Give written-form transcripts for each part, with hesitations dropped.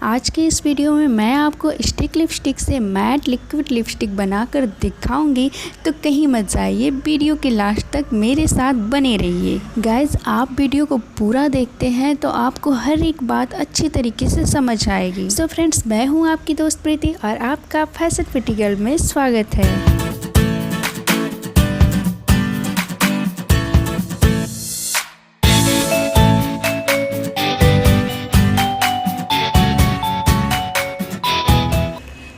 आज के इस वीडियो में मैं आपको स्टिक लिपस्टिक से मैट लिक्विड लिपस्टिक बनाकर दिखाऊंगी, तो कहीं मत जाइए, वीडियो के लास्ट तक मेरे साथ बने रहिए। गाइज, आप वीडियो को पूरा देखते हैं तो आपको हर एक बात अच्छी तरीके से समझ आएगी। सो फ्रेंड्स, मैं हूँ आपकी दोस्त प्रीति और आपका फैशन प्रिटी गर्ल में स्वागत है।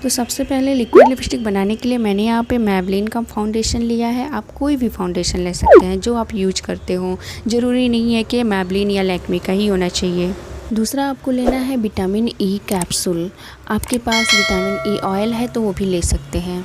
तो सबसे पहले लिक्विड लिपस्टिक बनाने के लिए मैंने यहाँ पे मैबलिन का फाउंडेशन लिया है। आप कोई भी फाउंडेशन ले सकते हैं जो आप यूज करते हो, ज़रूरी नहीं है कि मैबलिन या लैक्मे का ही होना चाहिए। दूसरा आपको लेना है विटामिन ई कैप्सूल। आपके पास विटामिन ई ऑयल है तो वो भी ले सकते हैं।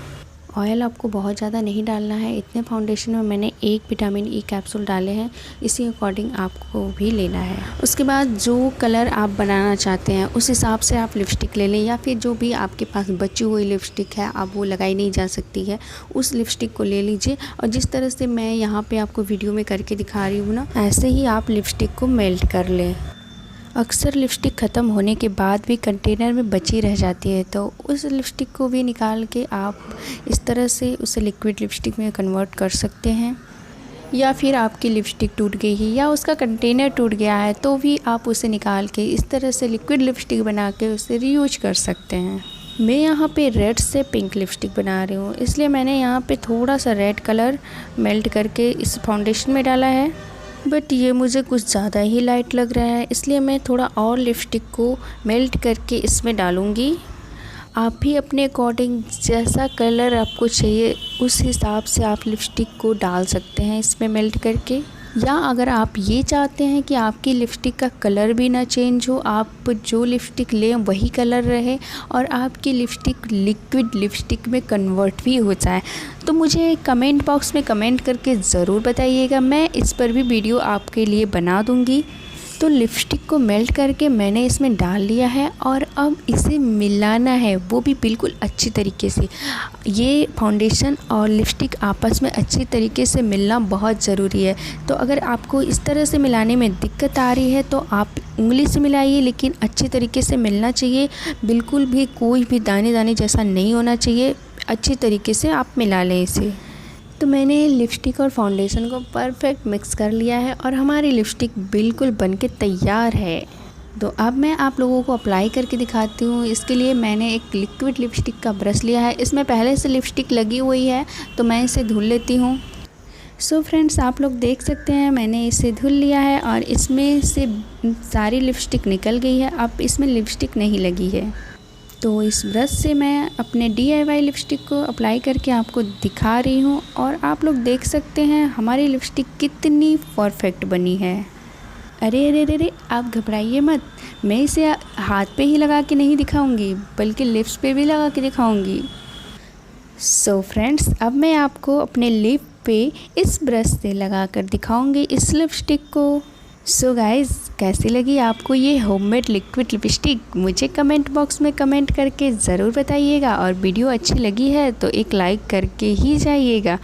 ऑयल आपको बहुत ज़्यादा नहीं डालना है। इतने फाउंडेशन में मैंने एक विटामिन ई कैप्सूल डाले हैं, इसी अकॉर्डिंग आपको भी लेना है। उसके बाद जो कलर आप बनाना चाहते हैं उस हिसाब से आप लिपस्टिक ले लें, या फिर जो भी आपके पास बची हुई लिपस्टिक है, अब वो लगाई नहीं जा सकती है, उस लिपस्टिक को ले लीजिए। और जिस तरह से मैं यहाँ पे आपको वीडियो में करके दिखा रही हूँ ना, ऐसे ही आप लिपस्टिक को मेल्ट कर लें। अक्सर लिपस्टिक ख़त्म होने के बाद भी कंटेनर में बची रह जाती है, तो उस लिपस्टिक को भी निकाल के आप इस तरह से उसे लिक्विड लिपस्टिक में कन्वर्ट कर सकते हैं। या फिर आपकी लिपस्टिक टूट गई है या उसका कंटेनर टूट गया है तो भी आप उसे निकाल के इस तरह से लिक्विड लिपस्टिक बना के उसे रीयूज कर सकते हैं। मैं यहाँ पे रेड से पिंक लिपस्टिक बना रही हूँ, इसलिए मैंने यहाँ पे थोड़ा सा रेड कलर मेल्ट करके इस फाउंडेशन में डाला है, बट ये मुझे कुछ ज़्यादा ही लाइट लग रहा है, इसलिए मैं थोड़ा और लिपस्टिक को मेल्ट करके इसमें डालूँगी। आप भी अपने अकॉर्डिंग जैसा कलर आपको चाहिए उस हिसाब से आप लिपस्टिक को डाल सकते हैं इसमें मेल्ट करके। या अगर आप ये चाहते हैं कि आपकी लिपस्टिक का कलर भी ना चेंज हो, आप जो लिपस्टिक लें वही कलर रहे और आपकी लिपस्टिक लिक्विड लिपस्टिक में कन्वर्ट भी हो जाए, तो मुझे कमेंट बॉक्स में कमेंट करके ज़रूर बताइएगा। मैं इस पर भी वीडियो आपके लिए बना दूँगी। तो लिपस्टिक को मेल्ट करके मैंने इसमें डाल लिया है और अब इसे मिलाना है, वो भी बिल्कुल अच्छी तरीके से। ये फाउंडेशन और लिपस्टिक आपस में अच्छी तरीके से मिलना बहुत ज़रूरी है। तो अगर आपको इस तरह से मिलाने में दिक्कत आ रही है तो आप उंगली से मिलाइए, लेकिन अच्छी तरीके से मिलना चाहिए। बिल्कुल भी कोई भी दाने दाने जैसा नहीं होना चाहिए। अच्छी तरीके से आप मिला लें इसे। तो मैंने लिपस्टिक और फाउंडेशन को परफेक्ट मिक्स कर लिया है और हमारी लिपस्टिक बिल्कुल बनके तैयार है। तो अब मैं आप लोगों को अप्लाई करके दिखाती हूँ। इसके लिए मैंने एक लिक्विड लिपस्टिक का ब्रश लिया है, इसमें पहले से लिपस्टिक लगी हुई है तो मैं इसे धुल लेती हूँ। सो फ्रेंड्स, आप लोग देख सकते हैं मैंने इसे धुल लिया है और इसमें से सारी लिपस्टिक निकल गई है। अब इसमें लिपस्टिक नहीं लगी है। तो इस ब्रश से मैं अपने DIY लिपस्टिक को अप्लाई करके आपको दिखा रही हूँ और आप लोग देख सकते हैं हमारी लिपस्टिक कितनी परफेक्ट बनी है। अरे अरे अरे, आप घबराइए मत, मैं इसे हाथ पे ही लगा के नहीं दिखाऊंगी बल्कि लिप्स पे भी लगा के दिखाऊंगी। सो फ्रेंड्स, अब मैं आपको अपने लिप पे इस ब्रश से लगा कर दिखाऊंगी इस लिपस्टिक को। सो गाइज़, कैसी लगी आपको ये होममेड लिक्विड लिपस्टिक? मुझे कमेंट बॉक्स में कमेंट करके ज़रूर बताइएगा। और वीडियो अच्छी लगी है तो एक लाइक करके ही जाइएगा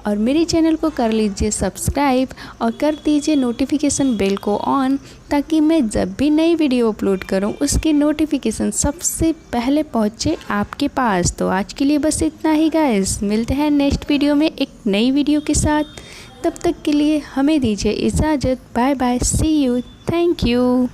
और मेरे चैनल को कर लीजिए सब्सक्राइब और कर दीजिए नोटिफिकेशन बेल को ऑन, ताकि मैं जब भी नई वीडियो अपलोड करूं उसकी नोटिफिकेशन सबसे पहले पहुंचे आपके पास। तो आज के लिए बस इतना ही गाइज़, मिलते हैं नेक्स्ट वीडियो में एक नई वीडियो के साथ। तब तक के लिए हमें दीजिए इजाज़त। Bye bye, see you, thank you.